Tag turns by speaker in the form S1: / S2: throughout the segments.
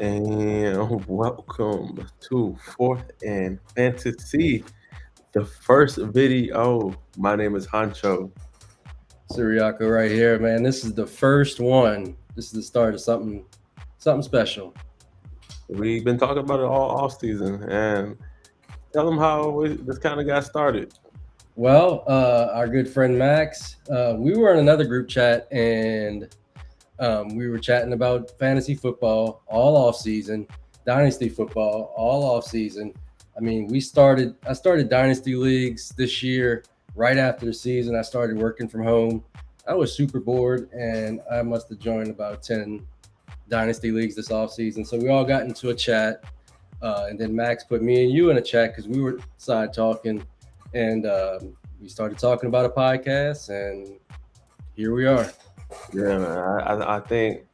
S1: And welcome to Fourth and Fantasy, the first video. My name is Huncho.
S2: Ciriaco right here, man. This is the first one. This is the start of something special.
S1: We've been talking about it all off season, and tell them how this kind of got started.
S2: Well, our good friend Max, we were in another group chat and we were chatting about fantasy football all off season, dynasty football all off season. I started dynasty leagues this year right after the season. I started working from home. I was super bored and I must have joined about 10 dynasty leagues this off season. So we all got into a chat. And then Max put me and you in a chat because we were side talking. And we started talking about a podcast. And here we are.
S1: Yeah, man. I think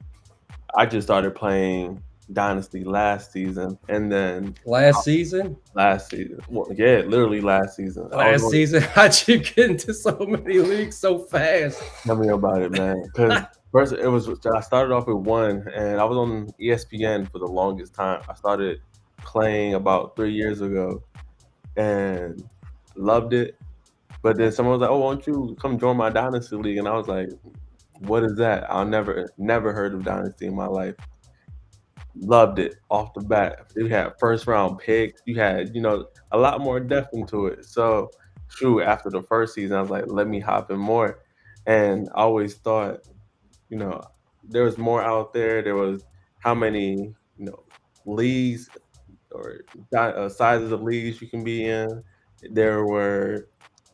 S1: I just started playing Dynasty last season, and then
S2: Last season,
S1: last season, well, yeah, literally last season. I was
S2: last
S1: on.
S2: season, how'd you get into so many leagues so fast?
S1: Tell me about it, man. Because first, it was I started off with one, and I was on ESPN for the longest time. I started playing about 3 years ago, and loved it. But then someone was like, "Oh, won't you come join my dynasty league?" And I was like, "What is that?" I'll never heard of dynasty in my life. Loved it off the bat. You had first round picks. You had a lot more depth into it. So, true. After the first season, I was like, "Let me hop in more." And I always thought you know, there was more out there. There was how many, leagues or sizes of leagues you can be in. There were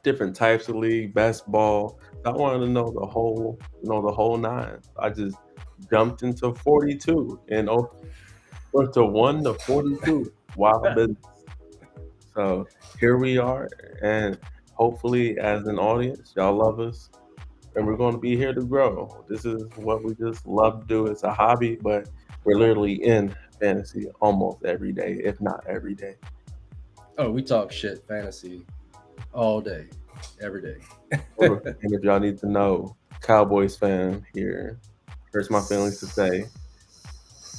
S1: different types of league, best ball. So I wanted to know the whole nine. I just jumped into 42 and went to 1 to 42. Wild business. So here we are, and hopefully, as an audience, y'all love us and we're going to be here to grow. This is what we just love to do. It's a hobby, but we're literally in fantasy almost every day, if not every day.
S2: Oh, we talk shit fantasy all day, every
S1: And
S2: day.
S1: if y'all need to know, Cowboys fan here, hurts my feelings to say,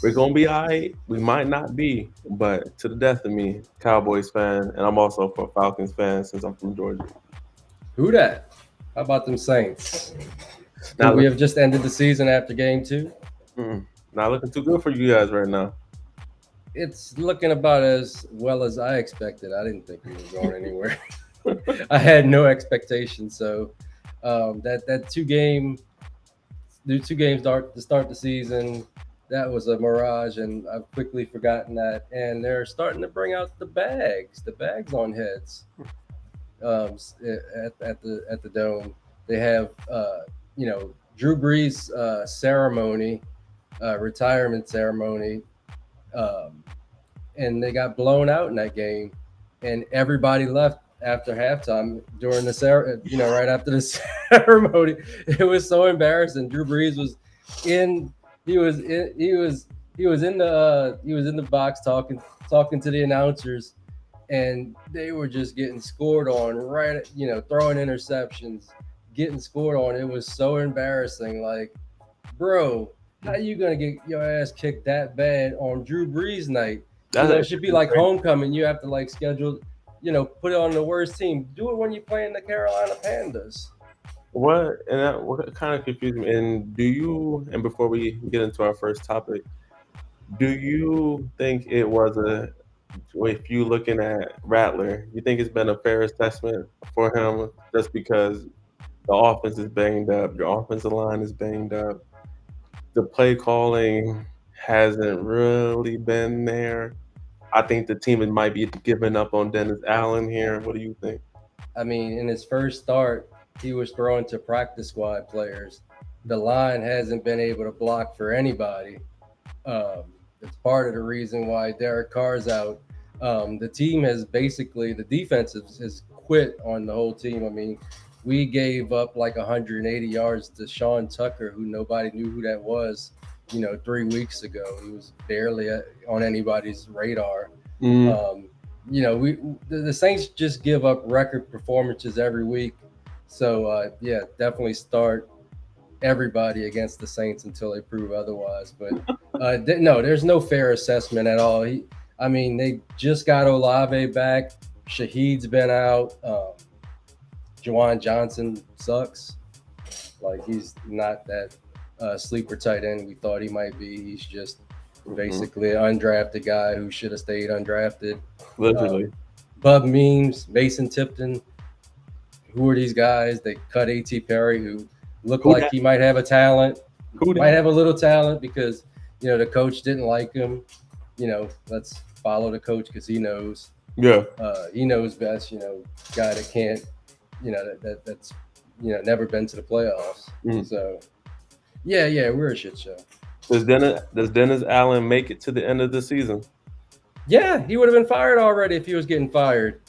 S1: we're going to be all right. We might not be, but to the death of me, Cowboys fan, and I'm also a Falcons fan since I'm from Georgia.
S2: Who that? How about them Saints? Could
S1: Not
S2: we
S1: look,
S2: have just ended the season after game two?
S1: not looking too good for you guys right now.
S2: It's looking about as well as I expected. I didn't think we were going anywhere. I had no expectations. So that two games to start the season, that was a mirage, and I've quickly forgotten that. And they're starting to bring out the bags on heads at the dome. They have Drew Brees ceremony, retirement ceremony, um, and they got blown out in that game, and everybody left after halftime during right after the ceremony. It was so embarrassing. Drew Brees was in. He was in. He was in the box talking to the announcers, and they were just getting scored on right. Throwing interceptions, getting scored on. It was so embarrassing. Like, bro, how you gonna get your ass kicked that bad on Drew Brees night?
S1: That's
S2: It should be
S1: actually
S2: like
S1: crazy.
S2: homecoming. You have to like schedule, put it on the worst team. Do it when you're playing the Carolina Pandas.
S1: What kind of confused me? And and before we get into our first topic, do you think it was if you looking at Rattler, you think it's been a fair assessment for him just because the offense is banged up, your offensive line is banged up, the play calling hasn't really been there. I think the team might be giving up on Dennis Allen here. What do you think?
S2: I mean, in his first start, he was throwing to practice squad players. The line hasn't been able to block for anybody. It's part of the reason why Derek Carr's out. The team the defense has quit on the whole team. I mean, we gave up like 180 yards to Sean Tucker, who nobody knew who that was, 3 weeks ago. He was barely on anybody's radar.
S1: Mm,
S2: Um, the Saints just give up record performances every week. So yeah, definitely start everybody against the Saints until they prove otherwise. But no, there's no fair assessment at all. They just got Olave back. Shaheed's been out. Juwan Johnson sucks. Like, he's not that sleeper tight end we thought he might be. He's just basically an undrafted guy who should have stayed undrafted.
S1: Literally.
S2: Bub Memes, Mason Tipton. Who are these guys? They cut A.T. Perry, who looked like he might have a talent. Might have a little talent because, the coach didn't like him. Let's follow the coach because he knows.
S1: Yeah.
S2: He knows best, guy that can't, that's never been to the playoffs. So, yeah, we're a shit show.
S1: Does Dennis Allen make it to the end of the season?
S2: Yeah, he would have been fired already if he was getting fired.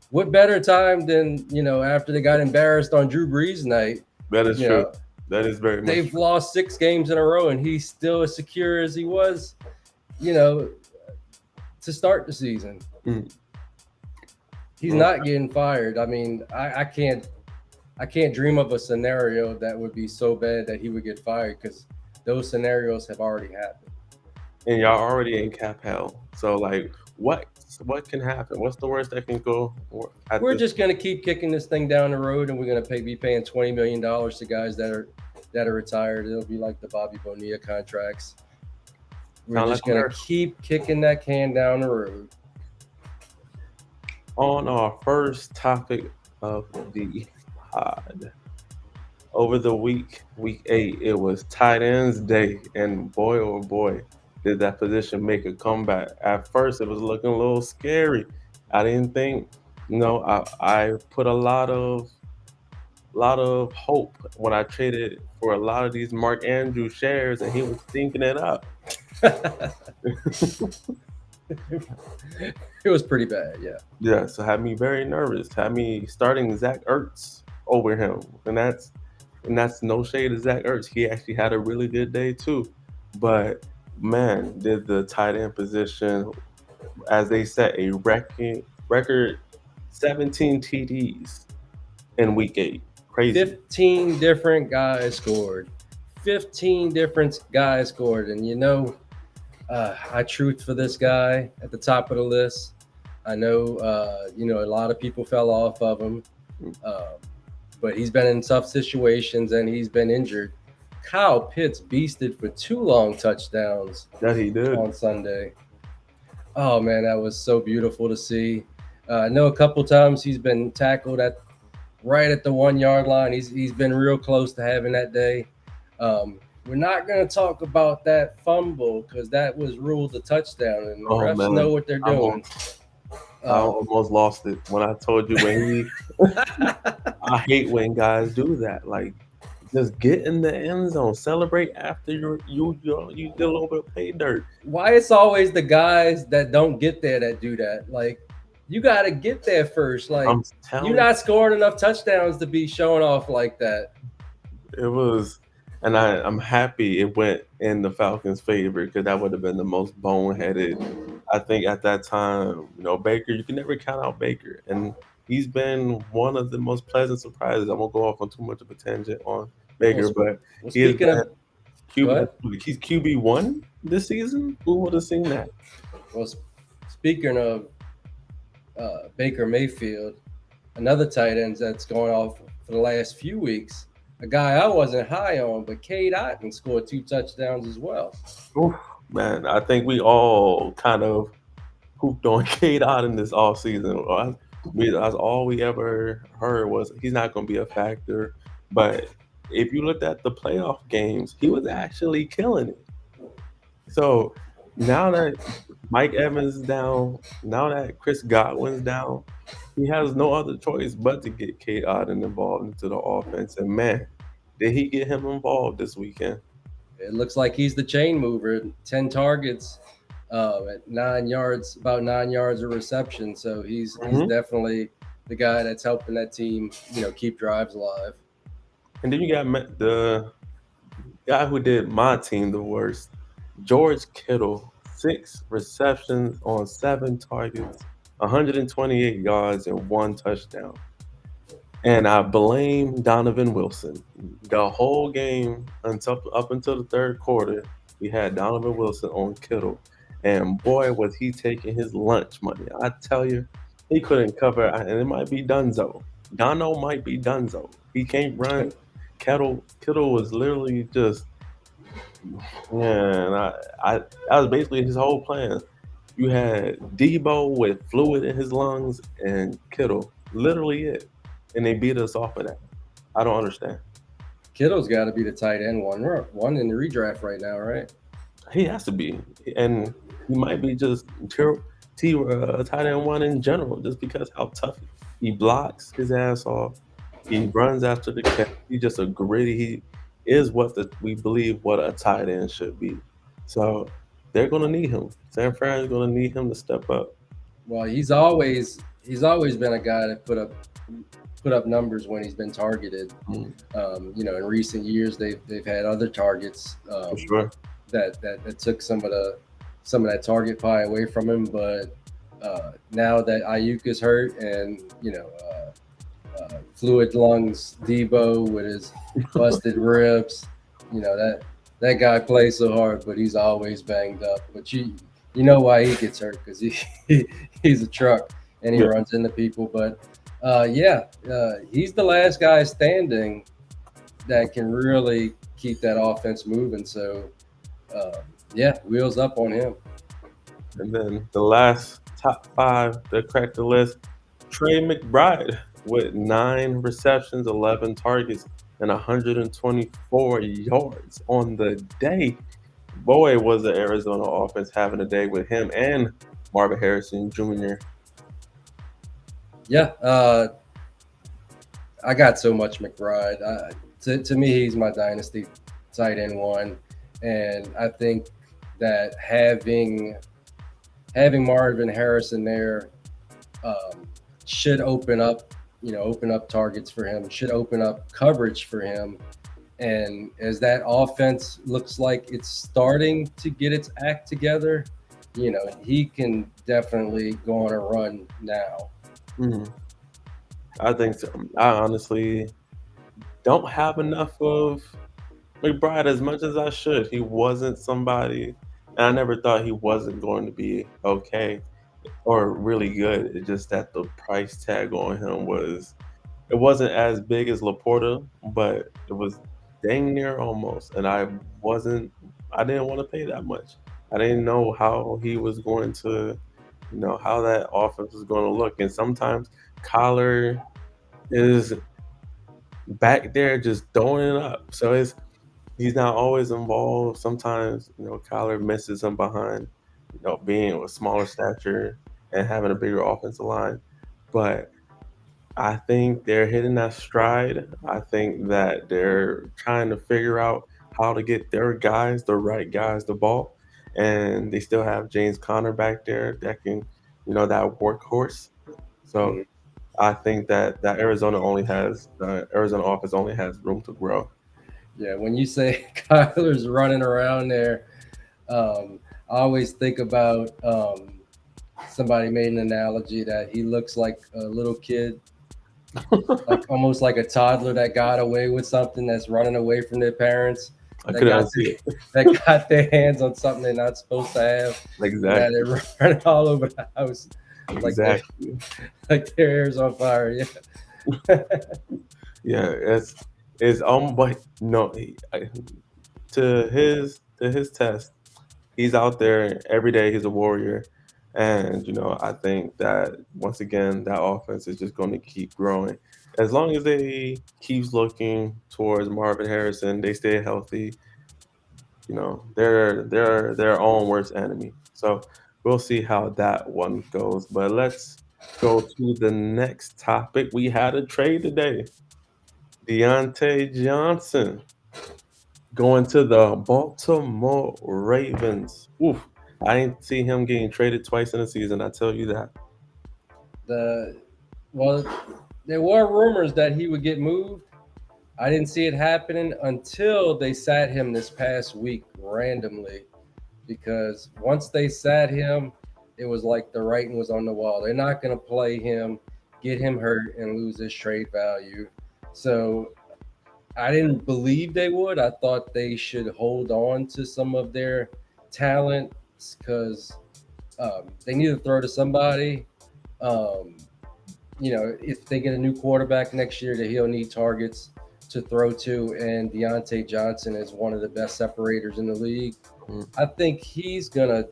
S2: What better time than, after they got embarrassed on Drew Brees night?
S1: That is true. That is very much
S2: They've
S1: true.
S2: lost 6 games in a row, and he's still as secure as he was, to start the season. He's not getting fired. I can't dream of a scenario that would be so bad that he would get fired, because those scenarios have already happened.
S1: And y'all already in cap hell. So, like, what can happen? What's the worst that can go?
S2: We're just gonna keep kicking this thing down the road, and we're gonna be paying $20 million to guys that are retired. It'll be like the Bobby Bonilla contracts. We're just gonna keep kicking that can down the road.
S1: On our first topic of the pod, over the week 8, it was tight ends day, and boy, oh boy, did that position make a comeback. At first, it was looking a little scary. I didn't think, I put a lot of hope when I traded for a lot of these Mark Andrews shares, and he was stinking it up.
S2: It was pretty bad, yeah.
S1: Yeah, so had me very nervous. Had me starting Zach Ertz over him, and that's no shade to Zach Ertz. He actually had a really good day too, but man, did the tight end position, as they set a record 17 TDs in week 8. Crazy.
S2: 15 different guys scored. 15 different guys scored, and I truth for this guy at the top of the list. I know, a lot of people fell off of him, but he's been in tough situations and he's been injured. Kyle Pitts beasted for 2 long touchdowns.
S1: That he did
S2: on Sunday. Oh man, that was so beautiful to see. I know a couple times he's been tackled right at the 1 yard line. He's been real close to having that day. We're not going to talk about that fumble because that was ruled a touchdown, and the refs know what they're doing.
S1: I almost lost it when I told you I hate when guys do that. Like, just get in the end zone, celebrate after you did a little bit of pay dirt.
S2: Why it's always the guys that don't get there that do that? Like, you got to get there first. Like, you're not scoring enough touchdowns to be showing off like that.
S1: It was. And I'm happy it went in the Falcons' favor, because that would have been the most boneheaded. I think at that time, Baker, you can never count out Baker. And he's been one of the most pleasant surprises. I won't go off on too much of a tangent on Baker, but he's QB1 this season. Who would have seen that?
S2: Well, speaking of Baker Mayfield, another tight end that's going off for the last few weeks, a guy I wasn't high on, but Cade Otton scored 2 touchdowns as well.
S1: Oof, man, I think we all kind of hooped on Cade Otton this offseason. That's all we ever heard was he's not going to be a factor. But if you looked at the playoff games, he was actually killing it. So now that Mike Evans is down, now that Chris Godwin's down, he has no other choice but to get Cade Otton involved into the offense. And man, did he get him involved this weekend?
S2: It looks like he's the chain mover. 10 targets at 9 yards, about 9 yards of reception. So he's definitely the guy that's helping that team, keep drives alive.
S1: And then you got the guy who did my team the worst, George Kittle. 6 receptions on 7 targets, 128 yards, and 1 touchdown. And I blame Donovan Wilson. The whole game until up until the third quarter, we had Donovan Wilson on Kittle. And boy, was he taking his lunch money. I tell you, he couldn't cover, and it might be Dunzo. Dono might be Dunzo. He can't run. Kittle was literally just, man, that was basically his whole plan. You had Debo with fluid in his lungs and Kittle, literally it. And they beat us off of that. I don't understand.
S2: Kittle's got to be the tight end one in the redraft right now, right?
S1: He has to be, and he might be just tight end one in general, just because how tough he blocks his ass off. He runs after the catch. He's just a gritty. He is what we believe what a tight end should be. So they're gonna need him. San Fran's gonna need him to step up.
S2: Well, he's always been a guy that put up numbers when he's been targeted.
S1: Mm,
S2: In recent years, they've had other targets
S1: for sure.
S2: that took some of that target pie away from him. But now that Ayuk is hurt, and fluid lungs Debo with his busted ribs, that guy plays so hard, but he's always banged up. But you know why he gets hurt, because he's a truck and he
S1: Yeah.
S2: runs into people. But he's the last guy standing that can really keep that offense moving. So uh, wheels up on him.
S1: And then the last top five that cracked the list, Trey McBride with 9 receptions, 11 targets, and 124 yards on the day. Boy, was the Arizona offense having a day with him and Marvin Harrison Jr.
S2: Yeah, I got so much McBride. To me, he's my dynasty tight end one, and I think that having Marvin Harrison there um, should open up targets for him, should open up coverage for him. And as that offense looks like it's starting to get its act together, he can definitely go on a run now.
S1: Mhm. I think so. I honestly don't have enough of McBride as much as I should. He wasn't somebody, and I never thought he wasn't going to be okay or really good. It's just that the price tag on him it wasn't as big as Laporta, but it was dang near almost. And I didn't want to pay that much. I didn't know how he was going to, how that offense was going to look. And sometimes Collar is back there just throwing it up. So he's not always involved. Sometimes, Collar misses him behind, being a smaller stature and having a bigger offensive line. But I think they're hitting that stride. I think that they're trying to figure out how to get their guys, the right guys, the ball. And they still have James Conner back there that can, that workhorse. So
S2: Mhm.
S1: I think that the Arizona offense only has room to grow.
S2: Yeah, when you say Kyler's running around there, um, I always think about somebody made an analogy that he looks like a little kid, like almost like a toddler that got away with something, that's running away from their parents,
S1: I
S2: that
S1: couldn't
S2: got
S1: unsee it.
S2: that got their hands on something they're not supposed to have, and now
S1: Exactly.
S2: they're running all over the house like their
S1: Exactly.
S2: like their hair's on fire. Yeah.
S1: Yeah, it's but no, to his test, he's out there every day. He's a warrior, and I think that once again that offense is just going to keep growing as long as they keeps looking towards Marvin Harrison. They stay healthy. They're their own worst enemy. So we'll see how that one goes. But let's go to the next topic. We had a trade today. Dionte Johnson going to the Baltimore Ravens. Oof. I didn't see him getting traded twice in a season. I tell you that.
S2: the well, there were rumors that he would get moved. I didn't see it happening until they sat him this past week randomly, because once they sat him, it was like the writing was on the wall. They're not going to play him get him hurt and lose his trade value. So I didn't believe they would. I thought they should hold on to some of their talent because they need to throw to somebody. Um, if they get a new quarterback next year, that he'll need targets to throw to, and Dionte Johnson is one of the best separators in the league.
S1: Mm.
S2: I think he's gonna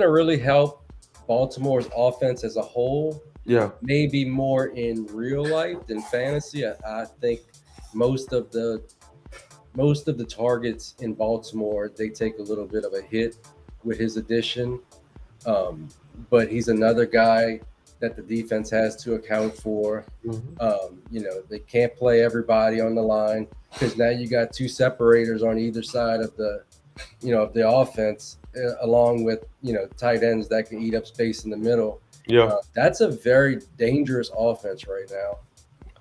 S2: really help Baltimore's offense as a whole.
S1: Yeah.
S2: Maybe more in real life than fantasy. I think most of the most of the targets in Baltimore, they take a little bit of a hit with his addition. Um, but he's another guy that the defense has to account for.
S1: Mm-hmm.
S2: They can't play everybody on the line because now you got two separators on either side of the offense, along with tight ends that can eat up space in the middle.
S1: Yeah.
S2: That's a very dangerous offense right now.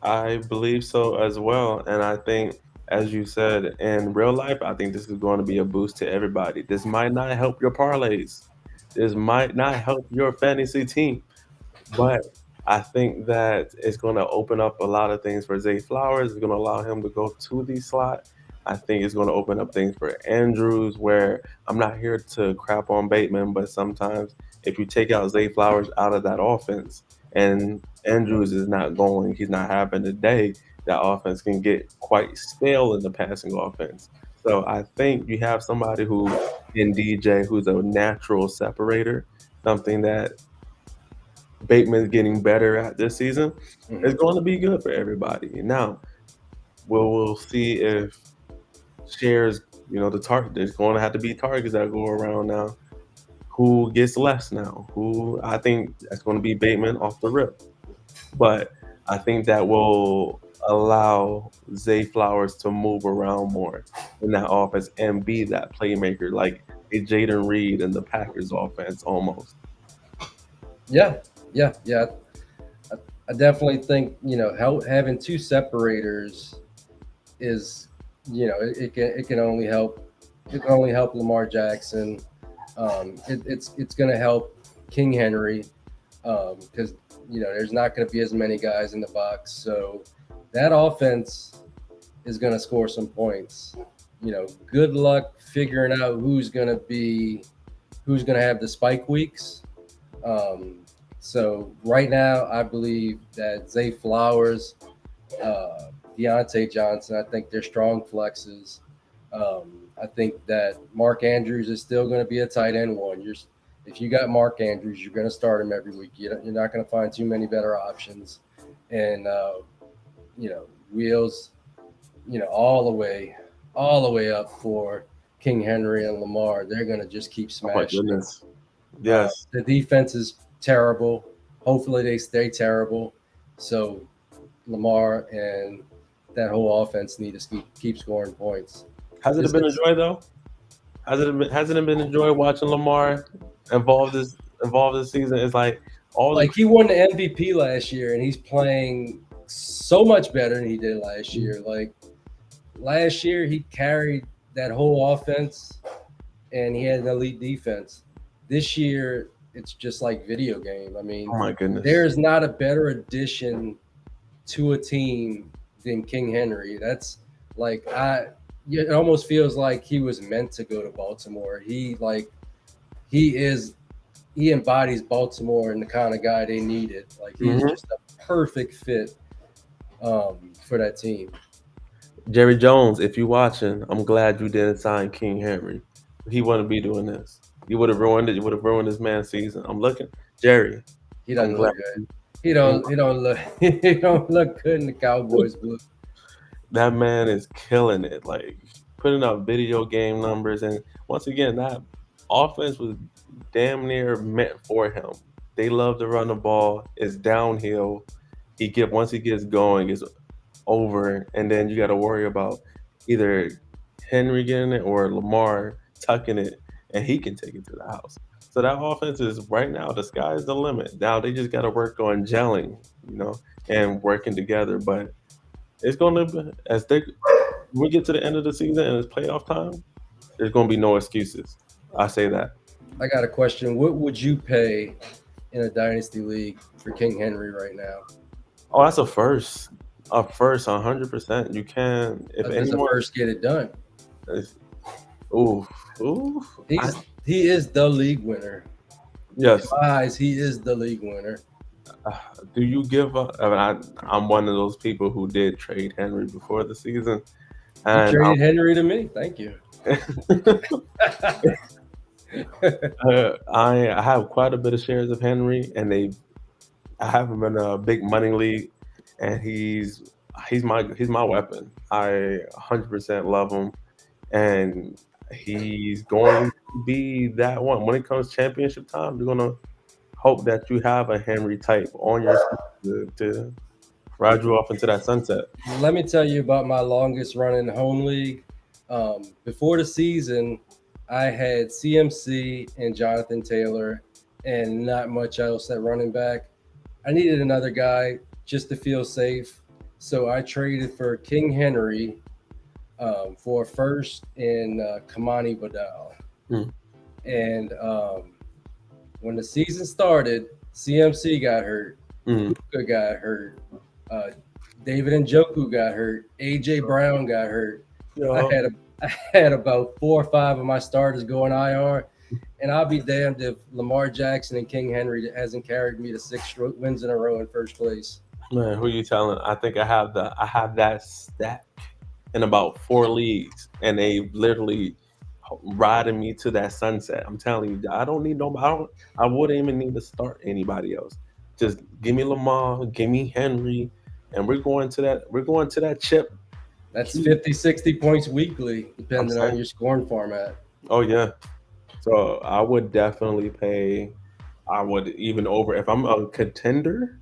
S1: I believe so as well. And I think, as you said, in real life, I think this is going to be a boost to everybody. This might not help your parlays. This might not help your fantasy team. But I think that it's going to open up a lot of things for Zay Flowers. It's going to allow him to go to the slot. I think it's going to open up things for Andrews, where I'm not here to crap on Bateman, but sometimes if you take out Zay Flowers out of that offense and Andrews is not going, he's not having a day, that offense can get quite stale in the passing offense. So I think you have somebody who, in DJ, who's a natural separator, something that Bateman's getting better at this season,
S2: Mhm.
S1: it's going to be good for everybody. Now, we'll see if shares, the target. There's going to have to be targets that go around now. Who gets less now? Who I think that's going to be Bateman off the rip. But I think that will allow Zay Flowers to move around more in that offense and be that playmaker, like a Jaden Reed in the Packers offense almost.
S2: Yeah, yeah. I definitely think how having two separators is it can only help Lamar Jackson. It's going to help King Henry because there's not going to be as many guys in the box, so that offense is going to score some points. Good luck figuring out who's going to have the spike weeks. Um, so right now, I believe that Zay Flowers, Dionte Johnson, I think they're strong flexes. I think that Mark Andrews is still going to be a tight end one. If you got Mark Andrews, you're going to start him every week. You're not going to find too many better options. And wheels, all the way up for King Henry and Lamar. They're going to just keep
S1: Oh my
S2: smashing it.
S1: goodness. Yes.
S2: The defense is terrible. Hopefully, they stay terrible. So Lamar and that whole offense need to keep scoring points.
S1: Hasn't it
S2: It's,
S1: been a
S2: it's
S1: joy though? Hasn't it been a joy watching Lamar involved this season? It's like all the
S2: like he won the MVP last year, and he's playing so much better than he did last year. Like last year, he carried that whole offense, and he had an elite defense. This year, it's just like video game. I mean,
S1: oh my goodness.
S2: there is not a better addition to a team than King Henry. That's like it almost feels like he was meant to go to Baltimore. He is he embodies Baltimore and the kind of guy they needed. Like he's
S1: Hmm.
S2: just a perfect fit for that team.
S1: Jerry Jones, if you watching, I'm glad you didn't sign King Henry. He wouldn't be doing this. You would have ruined it. You would have ruined this man's season. I'm looking, Jerry.
S2: He
S1: I'm
S2: doesn't
S1: glad.
S2: look good. He don't look he don't look good in the Cowboys blue.
S1: That man is killing it. Like putting up video game numbers, and once again, that offense was damn near meant for him. They love to run the ball. It's downhill. Once he gets going, it's over, and then you got to worry about either Henry getting it or Lamar tucking it, and he can take it to the house. So that offense is right now. The sky is the limit. Now they just got to work on gelling, and working together. But it's going to be when we get to the end of the season and it's playoff time. There's going to be no excuses. I say that.
S2: I got a question. What would you pay in a dynasty league for King Henry right now.
S1: Oh, that's a first. A first, 100%. You can, if
S2: Does a
S1: anyone.
S2: first get it done?
S1: Ooh, ooh.
S2: He is the league winner.
S1: Yes.
S2: In my eyes, he is the league winner.
S1: Do you give up? I'm one of those people who did trade Henry before the season,
S2: You
S1: and
S2: traded Henry to me. Thank you.
S1: I have quite a bit of shares of Henry, and I have him in a big money league, and he's my weapon. I 100% love him, and he's going to be that one when it comes championship time. You're gonna hope that you have a Henry type on your team to ride you off into that sunset.
S2: Let me tell you about my longest running home league. Before the season, I had CMC and Jonathan Taylor, and not much else at running back. I needed another guy just to feel safe, so I traded for King Henry for first and Kamani Vidal.
S1: Mm.
S2: And when the season started, CMC got hurt,
S1: Mm.
S2: Puka got hurt, uh, David Njoku got hurt, AJ Brown got hurt.
S1: Yeah.
S2: I had about 4 or 5 of my starters going IR, and I'll be damned if Lamar Jackson and King Henry hasn't carried me to 6 wins in a row in first place.
S1: Man, who you telling? I think I have that stack in about 4 leagues, and they literally riding me to that sunset. I'm telling you, I don't need nobody. I wouldn't even need to start anybody else. Just give me Lamar, give me Henry, and we're going to that. We're going to that chip.
S2: That's 50, 60 points weekly,
S1: I'm
S2: depending on
S1: saying.
S2: your scoring format.
S1: Oh yeah. So I would definitely pay. I would even over if I'm a contender,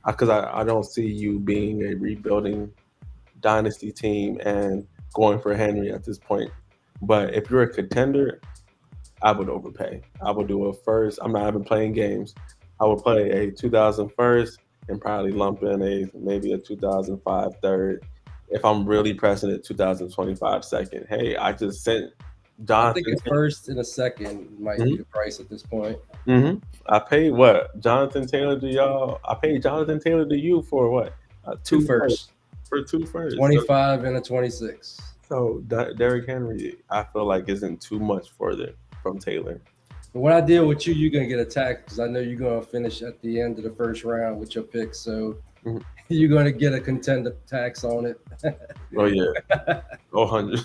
S1: because I don't see you being a rebuilding dynasty team and going for Henry at this point. But if you're a contender, I would overpay. I would do a first. I'm not even playing games. I would play a 2000 first and probably lump in a maybe a 2005 third. If I'm really pressing it, 2025 second. Hey, I just sent
S2: I think
S1: Jonathan.
S2: a first and a second might be the price at this point.
S1: Mm-hmm. I paid what? Jonathan Taylor to y'all. I paid Jonathan Taylor to you for what?
S2: Two
S1: Two first.
S2: firsts,
S1: For two first.
S2: 25 and a 26.
S1: So Derrick Henry, I feel like isn't too much further from Taylor.
S2: But when I deal with you, you're gonna get attacked because I know you're gonna finish at the end of the first round with your pick. So
S1: Mhm.
S2: you're gonna get a contender tax on it.
S1: Oh yeah, 100.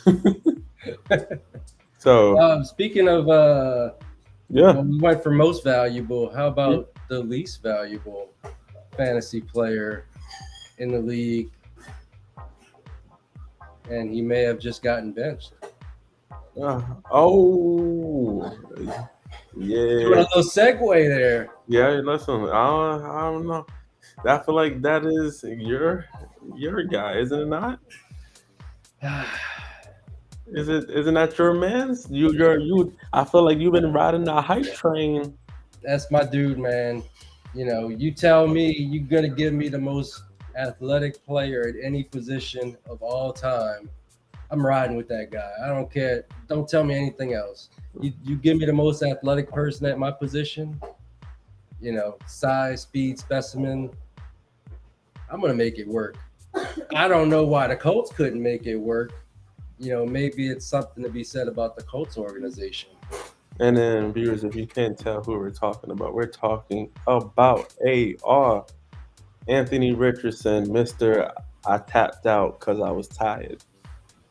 S1: So
S2: Speaking of,
S1: yeah,
S2: well, we went for most valuable. How about the least valuable fantasy player in the league? And he may have just gotten benched.
S1: oh
S2: Doing a
S1: yeah,
S2: little segue there.
S1: yeah. Listen, I don't know. I feel like that is your guy, isn't it not? Isn't that your man's? You. I feel like you've been riding the hype train.
S2: That's my dude, man. You know, you tell me you're gonna give me the most athletic player at any position of all time. I'm riding with that guy. I don't care. Don't tell me anything else. You give me the most athletic person at my position, you know, size, speed, specimen, I'm gonna make it work. I don't know why the Colts couldn't make it work. You know, maybe it's something to be said about the Colts organization.
S1: And then, viewers, if you can't tell who we're talking about, we're talking about AR Anthony Richardson, Mister. I tapped out because I was tired.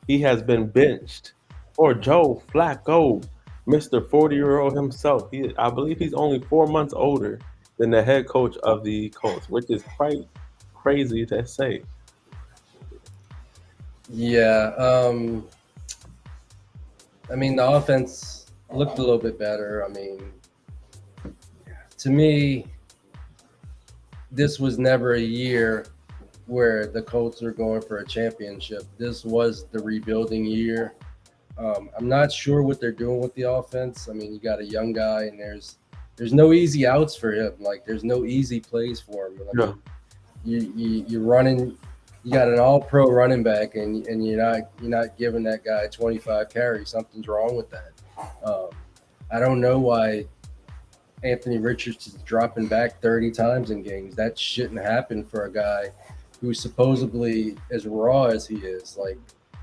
S1: He has been benched. Or Joe Flacco, Mister 40-year-old himself. I believe he's only 4 months older than the head coach of the Colts, which is quite crazy to say.
S2: Yeah. I mean, the offense looked a little bit better. I mean, to me, this was never a year where the Colts are going for a championship. This was the rebuilding year. I'm not sure what they're doing with the offense. I mean, you got a young guy, and there's no easy outs for him. Like there's no easy plays for him. I mean, you're running. You got an all-pro running back, and you're not giving that guy 25 carries. Something's wrong with that. I don't know why Anthony Richardson dropping back 30 times in games. That shouldn't happen for a guy who's supposedly as raw as he is. Like,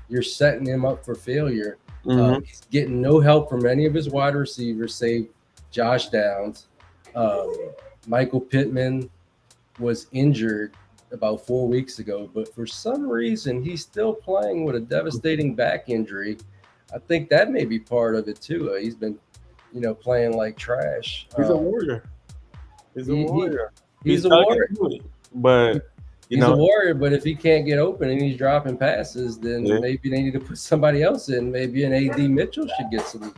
S2: you're setting him up for failure.
S1: Mm-hmm.
S2: He's getting no help from any of his wide receivers, save Josh Downs. Um, Michael Pittman was injured about 4 weeks ago, but for some reason he's still playing with a devastating back injury. I think that may be part of it too. He's been, playing like trash.
S1: He's a warrior. He's a
S2: He
S1: warrior. He's
S2: he's a
S1: stuck
S2: warrior.
S1: into it. But you
S2: He's a
S1: know,
S2: warrior, but if he can't get open and he's dropping passes, then
S1: yeah.
S2: maybe they need to put somebody else in. Maybe an AD Mitchell should get some.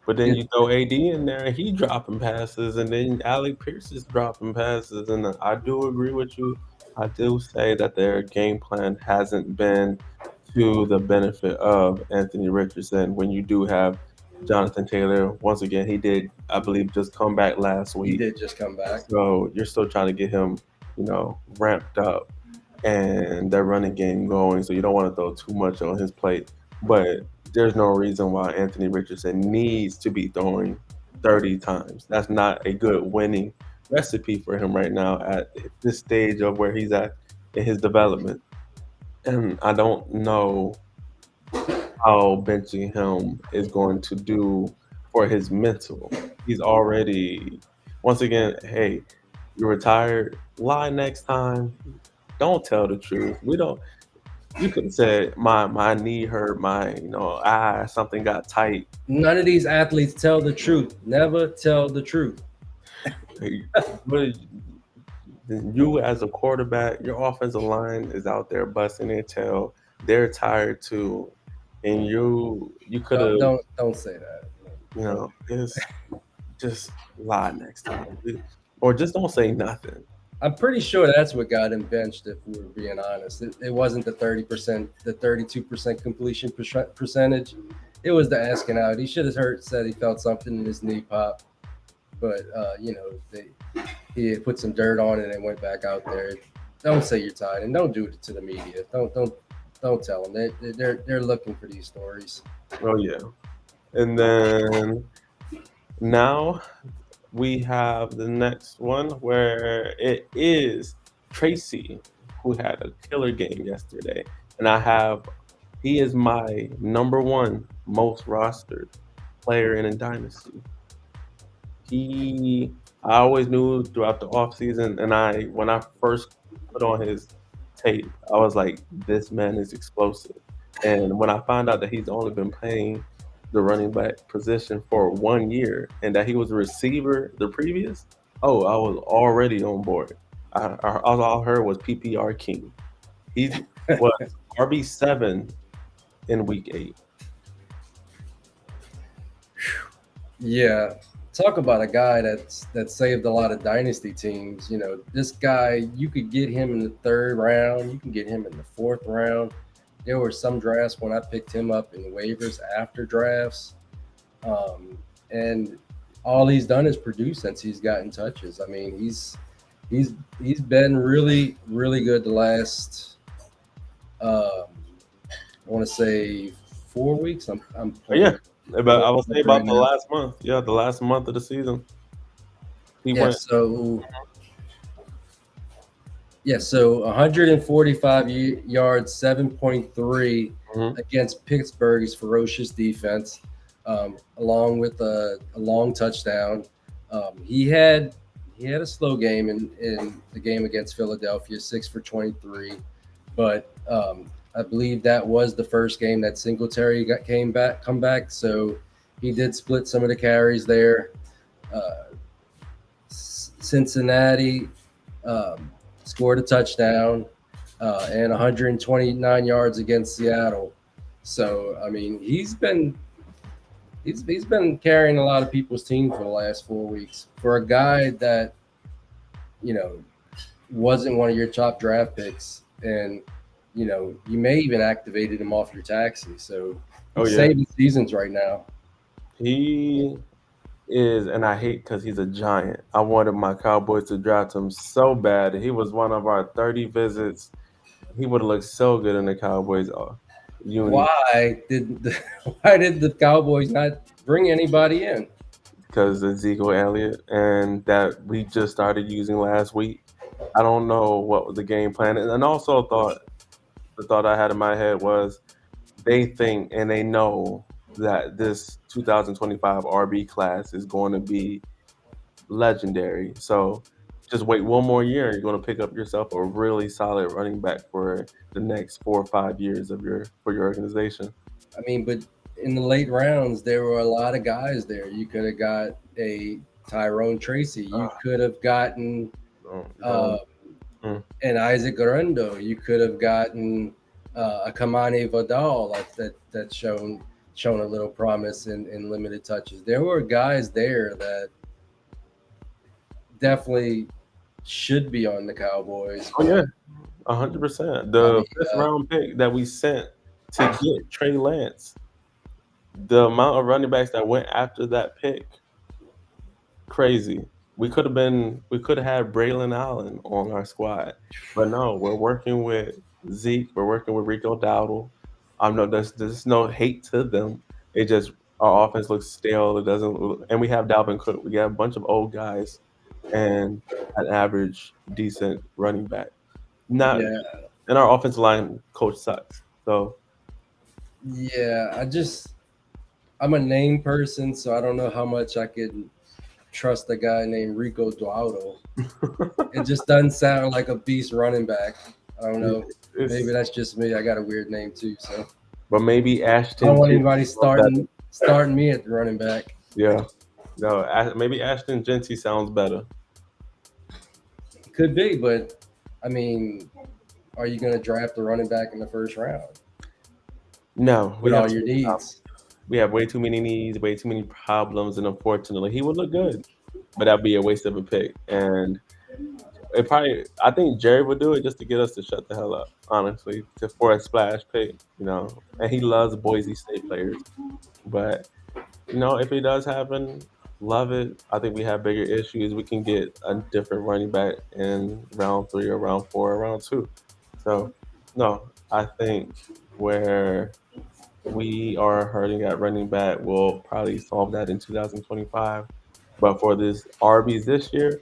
S1: But then
S2: Get,
S1: you throw AD in there, and he dropping passes, and then Alec Pierce is dropping passes. And I do agree with you. I do say that their game plan hasn't been to the benefit of Anthony Richardson. When you do have Jonathan Taylor, once again, he did, I believe, just come back last
S2: he
S1: week.
S2: did just come back.
S1: So you're still trying to get him, ramped up and their running game going. So you don't want to throw too much on his plate. But there's no reason why Anthony Richardson needs to be throwing 30 times. That's not a good winning recipe for him right now at this stage of where he's at in his development. And I don't know how benching him is going to do for his mental. He's already, once again, hey, you're retired. Lie next time. Don't tell the truth. We don't. You could have said my knee hurt, my something got tight.
S2: None of these athletes tell the truth. Never tell the truth.
S1: But you as a quarterback, your offensive line is out there busting their tail. They're tired too, and you could
S2: Don't
S1: have
S2: don't say that.
S1: it's just lie next time, or just don't say nothing.
S2: I'm pretty sure that's what got him benched. If we were being honest, it wasn't the 30%, the 32% completion percentage. It was the asking out. He should have said he felt something in his knee pop, but he had put some dirt on it and went back out there. Don't say you're tired, and don't do it to the media. Don't tell them. They're looking for these stories.
S1: Oh yeah, and then now we have the next one where it is Tracy who had a killer game yesterday, and he is my number one most rostered player in a dynasty. I always knew throughout the offseason, and when I first put on his tape, I was like, this man is explosive. And when I found out that he's only been playing the running back position for 1 year and that he was a receiver the previous, oh, I was already on board. All I heard was PPR King. He was RB7 in week 8.
S2: Yeah, talk about a guy that saved a lot of dynasty teams. This guy, you could get him in the third round, you can get him in the fourth round. There were some drafts when I picked him up in waivers after drafts, and all he's done is produce since he's gotten touches. I mean, he's been really really good the last I want to say 4 weeks. I'm
S1: Yeah, but I would say
S2: right
S1: about the
S2: now.
S1: last month. Yeah, the last month of the season. He
S2: Yeah,
S1: went.
S2: so 145 yards, 7.3
S1: Mhm.
S2: against Pittsburgh's ferocious defense, along with a long touchdown. He had a slow game in the game against Philadelphia, 6 for 23, but I believe that was the first game that Singletary come back. So he did split some of the carries there. Cincinnati scored a touchdown and 129 yards against Seattle. So I mean, he's been carrying a lot of people's team for the last 4 weeks. For a guy that wasn't one of your top draft picks, and you may even activated him off your taxi. So
S1: Oh
S2: he's
S1: yeah,
S2: saving seasons right now.
S1: he is, and I hate because he's a giant. I wanted my Cowboys to draft him so bad. He was one of our 30 visits. He would have looked so good in the Cowboys uni
S2: Why did the Cowboys not bring anybody in?
S1: because Ezekiel Elliott, and that we just started using last week. I don't know what was the game plan, and also thought the thought I had in my head was they think and they know that this 2025 RB class is going to be legendary. So just wait one more year, you're going to pick up yourself a really solid running back for the next 4 or 5 years of your organization.
S2: I mean, but in the late rounds, there were a lot of guys there. You could have got a Tyrone Tracy. You
S1: Ah,
S2: could have gotten uh,
S1: don't. Mm.
S2: an Isaac Guerrero. You could have gotten a Kamane Vidal that's shown a little promise in limited touches. There were guys there that definitely should be on the Cowboys,
S1: Oh yeah,
S2: but
S1: 100%.
S2: I
S1: The
S2: mean,
S1: fifth round pick that we sent to get Trey Lance, the amount of running backs that went after that pick, crazy. We could have had Braylon Allen on our squad, but no, we're working with Zeke. We're working with Rico Dowdle. I'm no, there's no hate to them. It just our offense looks stale. It doesn't, and we have Dalvin Cook. We got a bunch of old guys and an average, decent running back. Not,
S2: yeah,
S1: and our offensive line coach sucks. So
S2: yeah. I'm a name person, so I don't know how much I could trust a guy named Rico Dowdle. It just doesn't sound like a beast running back. I don't know. Maybe
S1: it's,
S2: that's just me. I got a weird name too, so
S1: but maybe
S2: I don't
S1: Ashton
S2: want
S1: Jitty
S2: anybody
S1: sounds better.
S2: starting me at the running back.
S1: Yeah. No, maybe Ashton Genty sounds better.
S2: Could be, but I mean, are you going to draft a running back in the first round
S1: No, we
S2: with
S1: have
S2: all
S1: too
S2: your
S1: many problems.
S2: needs?
S1: We have way too many needs, way too many problems, and unfortunately, he would look good, but that'd be a waste of a pick. And it probably, I think Jerry would do it just to get us to shut the hell up, honestly, to for a splash pick, And he loves Boise State players, but if it does happen, love it. I think we have bigger issues. We can get a different running back in round 3 or round 4 or round 2. So, no, I think where we are hurting at running back, we'll probably solve that in 2025. But for this RBs this year,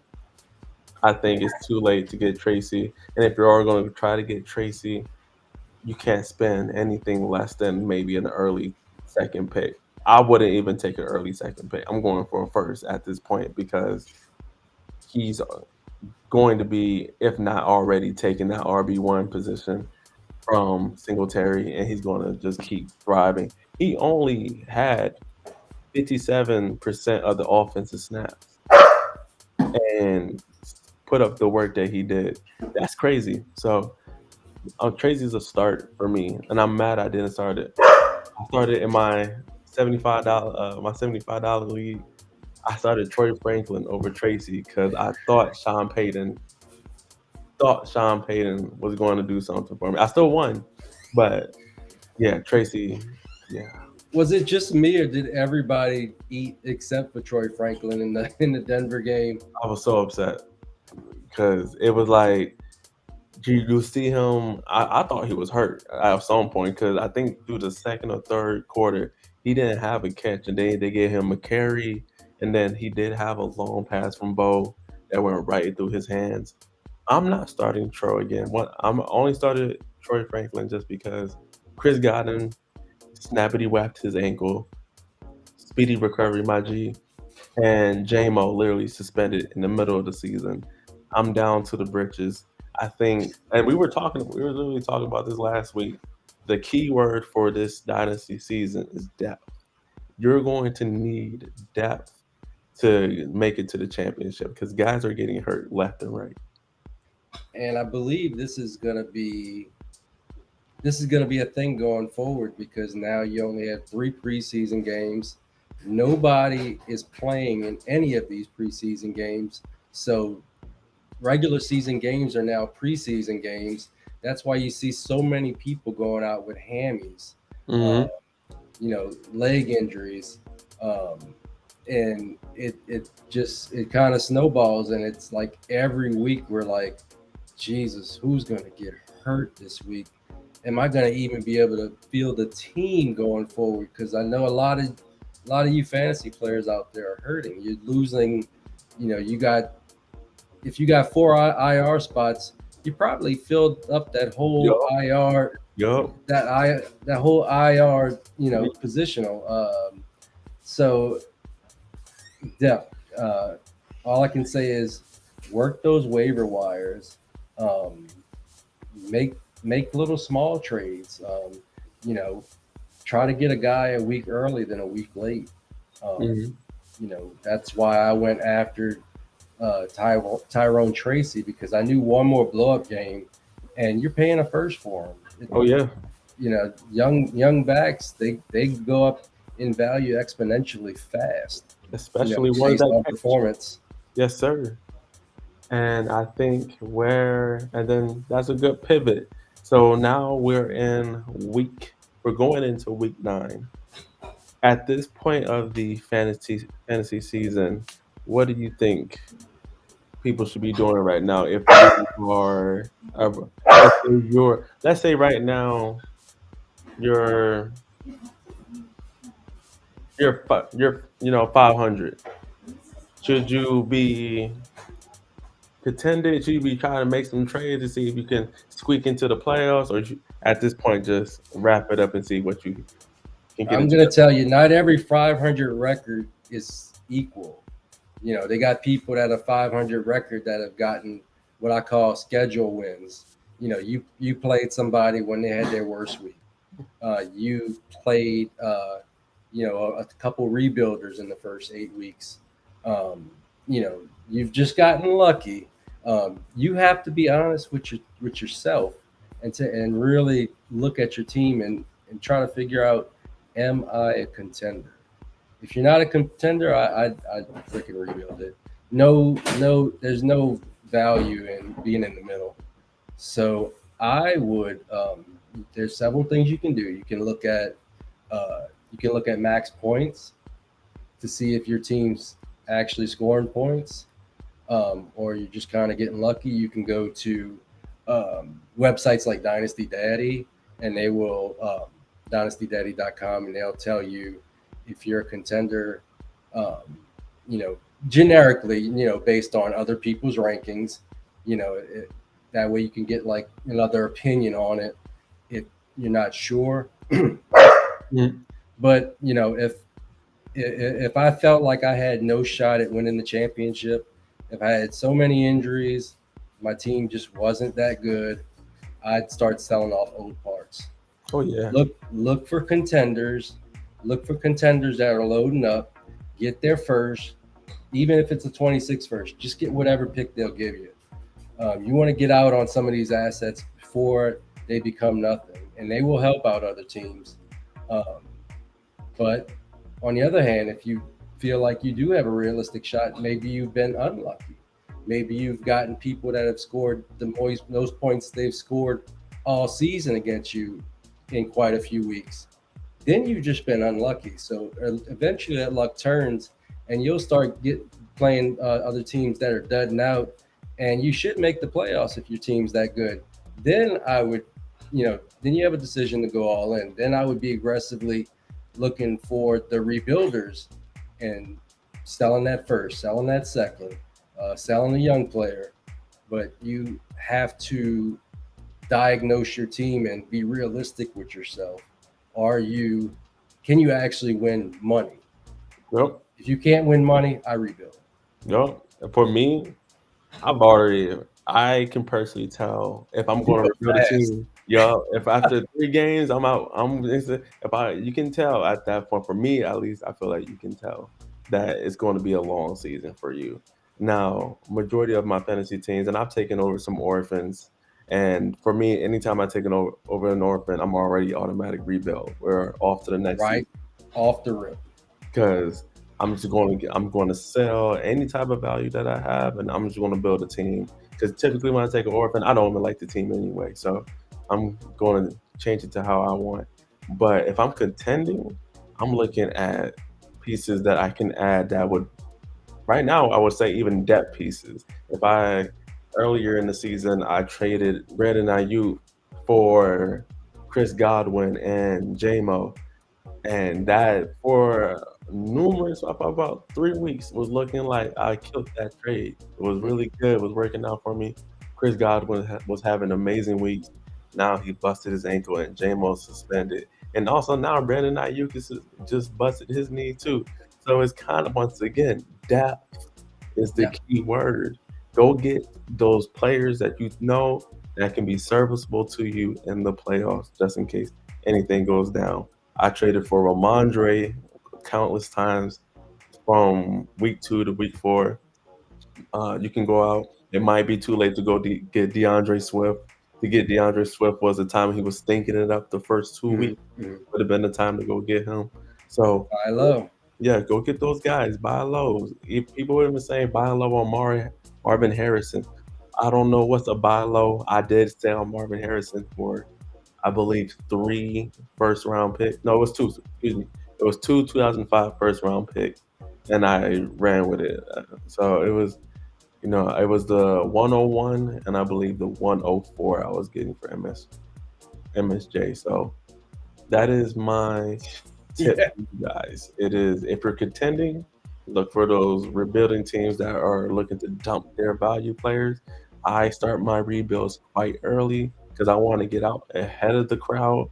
S1: I think it's too late to get Tracy. And if you're going to try to get Tracy, you can't spend anything less than maybe an early second pick. I wouldn't even take an early second pick. I'm going for a first at this point because he's going to be, if not already, taking that RB1 position from Singletary, and he's going to just keep thriving. He only had 57% of the offensive snaps and put up the work that he did. That's crazy. So Tracy's a start for me, and I'm mad I didn't start it. I started in my $75 league. I started Troy Franklin over Tracy because I thought Sean Payton was going to do something for me. I still won, but yeah, Tracy, yeah,
S2: Was it just me, or did everybody eat except for Troy Franklin in the Denver game?
S1: I was so upset because it was like you see him. I thought he was hurt at some point because I think through the second or third quarter he didn't have a catch, and they gave him a carry, and then he did have a long pass from Bo that went right through his hands. I'm not starting Troy again. What I'm only started Troy Franklin just because Chris Godwin snappity whapped his ankle, speedy recovery, my G, and JMO literally suspended in the middle of the season. I'm down to the britches. I think, and we were literally talking about this last week. The key word for this dynasty season is depth. You're going to need depth to make it to the championship because guys are getting hurt left and right.
S2: And I believe this is gonna be a thing going forward because now you only have 3 preseason games. Nobody is playing in any of these preseason games, so regular season games are now preseason games. That's why you see so many people going out with hammies, uh,
S1: Hmm.
S2: leg injuries, um, and it kind of snowballs, and it's like every week we're like, Jesus, who's gonna get hurt this week? Am I gonna even be able to field a team going forward? Because I know a lot of you fantasy players out there are hurting. You're losing. You got if you got four IR spots, you probably filled up that whole
S1: Yup.
S2: IR
S1: Yup.
S2: that whole IR positional. So yeah, uh, all I can say is work those waiver wires, um, make make little small trades. You know, try to get a guy a week early than a week late. Um,
S1: Mhm.
S2: that's why I went after Tyrone Tracy because I knew one more blow up game, and you're paying a first for him.
S1: Oh yeah,
S2: Young backs they go up in value exponentially fast.
S1: especially ones
S2: Based
S1: that
S2: on
S1: catch.
S2: performance.
S1: Yes, sir. And I think and then that's a good pivot. So now we're going into week 9. At this point of the fantasy season, what do you think people should be doing right now if you are let's say right now you're you're 500. Should you be contending? Should you be trying to make some trades to see if you can squeak into the playoffs, or at this point just wrap it up and see what you can get
S2: I'm
S1: into
S2: gonna
S1: the.
S2: tell you, not every 500 record is equal. They got people that have 500 record that have gotten what I call schedule wins. You played somebody when they had their worst week. You played, a couple rebuilders in the first 8 weeks. Um, you've just gotten lucky. You have to be honest with yourself and really look at your team and try to figure out, am I a contender? If you're not a contender, I freaking rebuild it. No, there's no value in being in the middle. So I would. There's several things you can do. You can look at max points to see if your team's actually scoring points, or you're just kind of getting lucky. You can go to websites like Dynasty Daddy, and they will dynastydaddy.com, and they'll tell you if you're a contender. Um, you know, Generically, based on other people's rankings. That way you can get like another opinion on it if you're not sure.
S1: Mhm.
S2: But if I felt like I had no shot at winning the championship, if I had so many injuries, my team just wasn't that good, I'd start selling off old parts.
S1: Oh yeah.
S2: Look for contenders. Look for contenders that are loading up. Get there first, even if it's a 26 first. Just get whatever pick they'll give you. You want to get out on some of these assets before they become nothing, and they will help out other teams. Um, but on the other hand, if you feel like you do have a realistic shot, maybe you've been unlucky. Maybe you've gotten people that have scored those points they've scored all season against you in quite a few weeks. Then you've just been unlucky. So eventually that luck turns, and you'll start playing other teams that are dudding out, and you should make the playoffs if your team's that good. Then I would, then you have a decision to go all in. Then I would be aggressively looking for the rebuilders and selling that first, selling that second, selling a young player. But you have to diagnose your team and be realistic with yourself. Are you Can you actually win money?
S1: Yep.
S2: If you can't win money, I rebuild.
S1: Yep. And for me, I can personally tell if I'm
S2: You
S1: going to
S2: go
S1: rebuild a
S2: fast.
S1: team. Yo, if after 3 games I'm out, you can tell at that point. For me, at least, I feel like you can tell that it's going to be a long season for you. Now, majority of my fantasy teams, and I've taken over some orphans. And for me, anytime I take over an orphan, I'm already automatic rebuild. We're off to the next season
S2: Right off the rip.
S1: because I'm going to sell any type of value that I have, and I'm just going to build a team. Because typically when I take an orphan, I don't even like the team anyway, so I'm going to change it to how I want. But if I'm contending, I'm looking at pieces that I can add that would right now I would say even depth pieces. If I earlier in the season I traded Brandon Ayuk for Chris Godwin and JMO, and that for numerous about 3 weeks was looking like I killed that trade. It was really good. It was working out for me. Chris Godwin was having amazing weeks. Now he busted his ankle and JMO suspended, and also now Brandon Ayuk just busted his knee too. So it's kind of once again depth is the
S2: Yeah.
S1: key word. Go get those players that you know that can be serviceable to you in the playoffs, just in case anything goes down. I traded for Ramondre countless times from week 2 to week 4. You can go out. It might be too late to go get DeAndre Swift. To get DeAndre Swift was the time he was stinking it up the first 2 weeks.
S2: Mm-hmm.
S1: Would have been the time to go get him. So
S2: I low.
S1: yeah, go get those guys. Buy low. People would have been saying buy low on Marvin Harrison. I don't know what's a buy low. I did stay on Marvin Harrison for, I believe, 3 first round picks. No, it was two. Excuse me. It was two 2005 first round picks, and I ran with it. So it was the 101 and I believe the 104 I was getting for MSJ. So that is my tip
S2: Yeah.
S1: for you guys. It is, if you're contending, look for those rebuilding teams that are looking to dump their value players. I start my rebuilds quite early because I want to get out ahead of the crowd.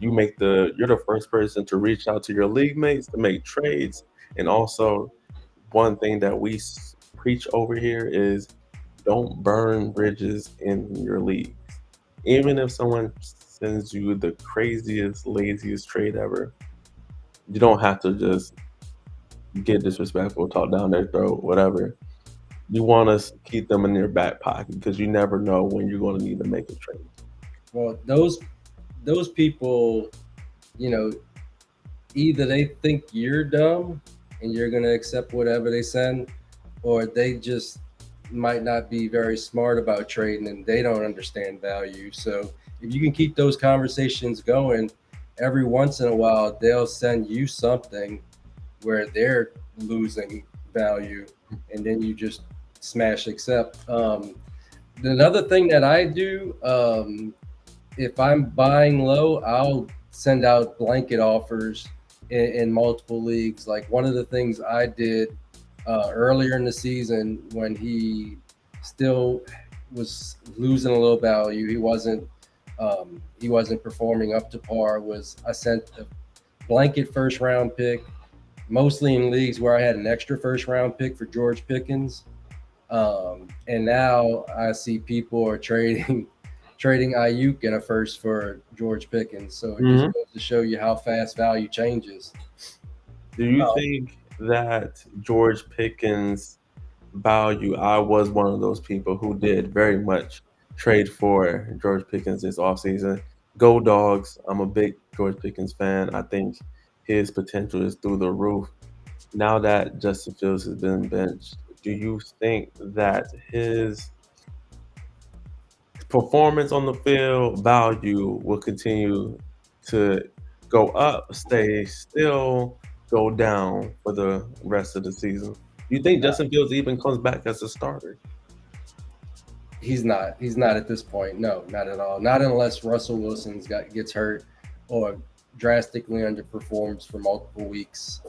S1: You're the first person to reach out to your league mates to make trades. And also, one thing that we preach over here is don't burn bridges in your leagues. Even if someone sends you the craziest, laziest trade ever, you don't have to just get disrespectful, talk down their throat, whatever. You want to keep them in your back pocket because you never know when you're going to need to make a trade.
S2: Well, those people, you know, either they think you're dumb and you're gonna accept whatever they send, or they just might not be very smart about trading and they don't understand value. So if you can keep those conversations going, every once in a while they'll send you something where they're losing value, and then you just smash accept. Another thing that I do, if I'm buying low, I'll send out blanket offers in multiple leagues. Like one of the things I did earlier in the season when he still was losing a little value, he wasn't performing up to par. Was I sent a blanket first round pick, mostly in leagues where I had an extra first round pick for George Pickens. And now I see people are trading trading Ayuk in a first for George Pickens. So it just
S1: Hmm.
S2: goes to show you how fast value changes.
S1: Do you
S2: Um,
S1: think that George Pickens value? I was one of those people who did very much trade for George Pickens this offseason. Go Dogs. I'm a big George Pickens fan. I think his potential is through the roof. Now that Justin Fields has been benched, do you think that his performance on the field value will continue to go up, stay still, go down for the rest of the season? Do you think Justin Fields even comes back as a starter?
S2: he's not. He's not at this point. No, not at all. Not unless Russell Wilson's gets hurt or drastically underperforms for multiple weeks.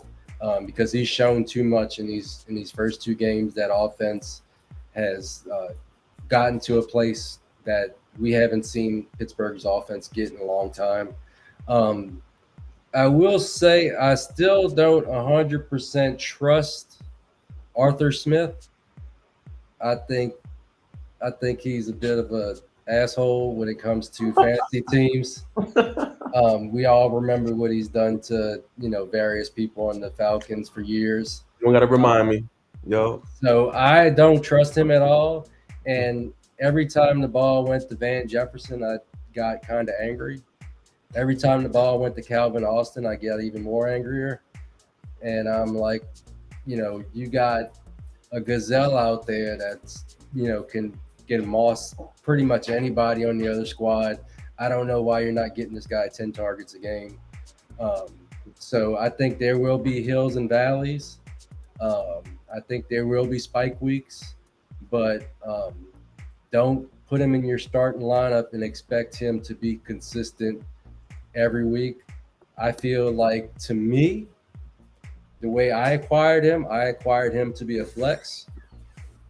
S2: Because he's shown too much in these first two games. That offense has gotten to a place that we haven't seen Pittsburgh's offense get in a long time. Um, I will say I still don't 100% trust Arthur Smith. I think I think he's a bit of a asshole when it comes to fantasy teams. We all remember what he's done to various people on the Falcons for years.
S1: You don't gotta
S2: Uh,
S1: remind me. Yo.
S2: so I don't trust him at all. And every time the ball went to Van Jefferson, I got kind of angry. Every time the ball went to Calvin Austin, I get even more angrier. And I'm like, you got a gazelle out there that's can get moss pretty much anybody on the other squad. I don't know why you're not getting this guy 10 targets a game. Um, so I think there will be hills and valleys. Um, I think there will be spike weeks, but don't put him in your starting lineup and expect him to be consistent every week. I feel like, to me, the way I acquired him to be a flex,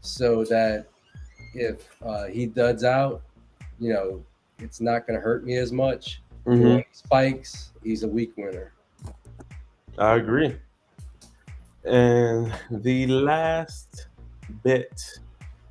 S2: so that if he duds out, you know, it's not going to hurt me as much. But when
S1: Mm-hmm.
S2: he spikes, he's a weak winner.
S1: I agree. And the last bit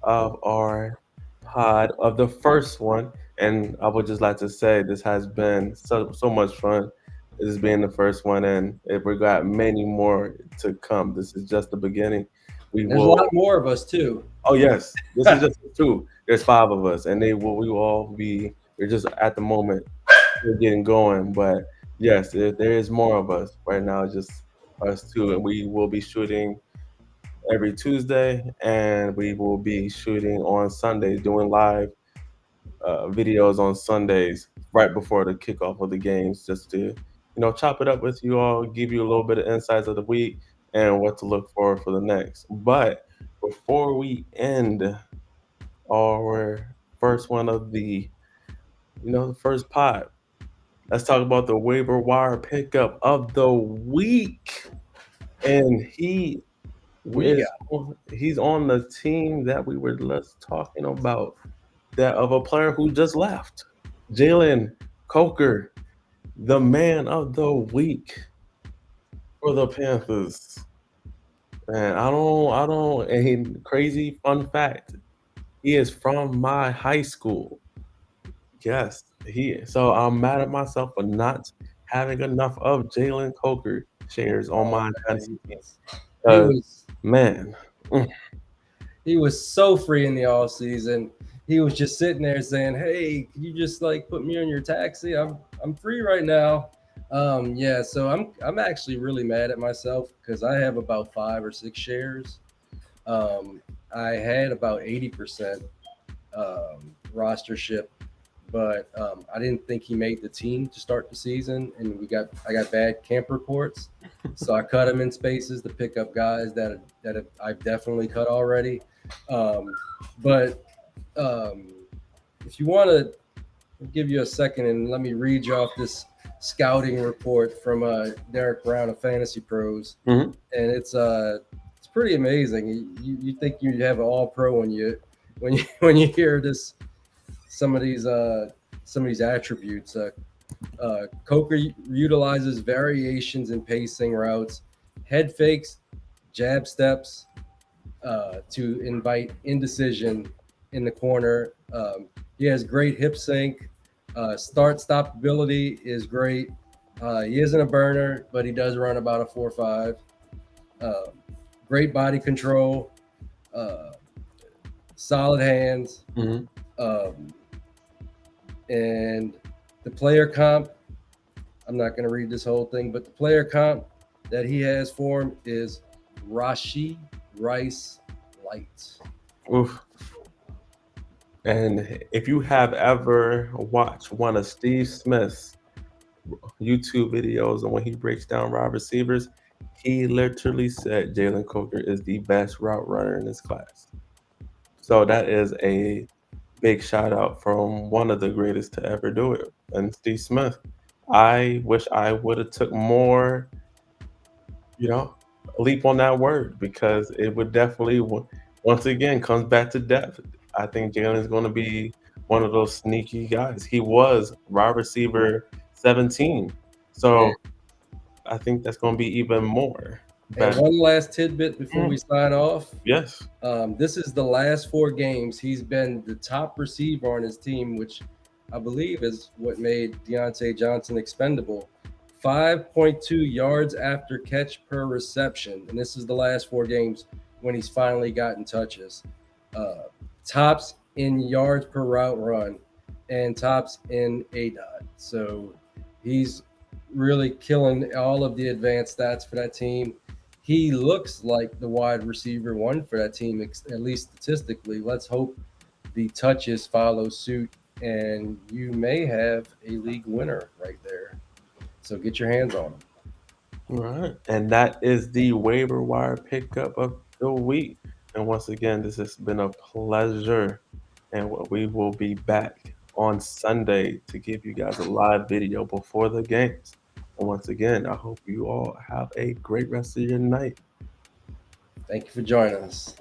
S1: of our pod of the first one, and I would just like to say this has been so much fun. This being the first one, and if we got many more to come. This is just the beginning. We
S2: And there's a lot
S1: will.
S2: more of us too.
S1: Oh yes, this is just two. There's five of us, and they will. We will all be. We're just at the moment we're getting going, but yes, there is more of us right now. Just us two, and we will be shooting every Tuesday, and we will be shooting on Sundays, doing live videos on Sundays right before the kickoff of the games, just to chop it up with you all, give you a little bit of insights of the week and what to look for the next. But before we end our first one of the first pod, let's talk about the waiver wire pickup of the week, and
S2: We got
S1: he's on the team that we were just talking about, that of a player who just left. Jalen Coker, the man of the week for the Panthers. And a crazy fun fact. He is from my high school. Yes, so I'm mad at myself for not having enough of Jalen Coker shares on
S2: oh
S1: my
S2: man,
S1: fantasy team.
S2: he
S1: 'Cause,
S2: was
S1: man, mm,
S2: he was so free in the off season. He was just sitting there saying, "Hey, can you just like put me on your taxi? I'm free right now." Yeah, so I'm actually really mad at myself because I have about 5 or 6 shares. Um, I had about 80% rostership, but I didn't think he made the team to start the season, and I got bad camp reports, so I cut him in spaces to pick up guys that I've definitely cut already. Um, but um, if you want to give you a second and let me read you off this scouting report from Derek Brown of Fantasy Pros,
S1: mhm.
S2: and it's pretty amazing. You think you have an All Pro when you hear this some of these attributes. Coker utilizes variations in pacing routes, head fakes, jab steps to invite indecision in the corner. He has great hip sync. Start stop ability is great. He isn't a burner, but he does run about a 4.5. Um, Great body control, uh, solid hands,
S1: Mhm.
S2: um, and the player comp. I'm not going to read this whole thing, but the player comp that he has for him is Rashi Rice Light.
S1: Oof. And if you have ever watched one of Steve Smith's YouTube videos and when he breaks down wide receivers, he literally said Jalen Coker is the best route runner in his class. So that is a big shout out from one of the greatest to ever do it, and Steve Smith. I wish I would have took more, you know, leap on that word, because it would definitely once again comes back to depth. I think Jalen is going to be one of those sneaky guys. He was wide receiver 17,
S2: And,
S1: so I think that's going to be even more
S2: and
S1: better.
S2: one last tidbit before we sign off.
S1: Yes.
S2: This is the last 4 games. He's been the top receiver on his team, which I believe is what made Dionte Johnson expendable. 5.2 yards after catch per reception. And this is the last 4 games when he's finally gotten touches. Uh, Tops in yards per route run and tops in ADOT. So he's really killing all of the advanced stats for that team. He looks like the wide receiver one for that team, at least statistically. Let's hope the touches follow suit, and you may have a league winner right there. So get your hands on him.
S1: All right. And that is the waiver wire pickup of the week. And once again, this has been a pleasure. And we will be back on Sunday to give you guys a live video before the games. And once again, I hope you all have a great rest of your night.
S2: Thank you for joining us.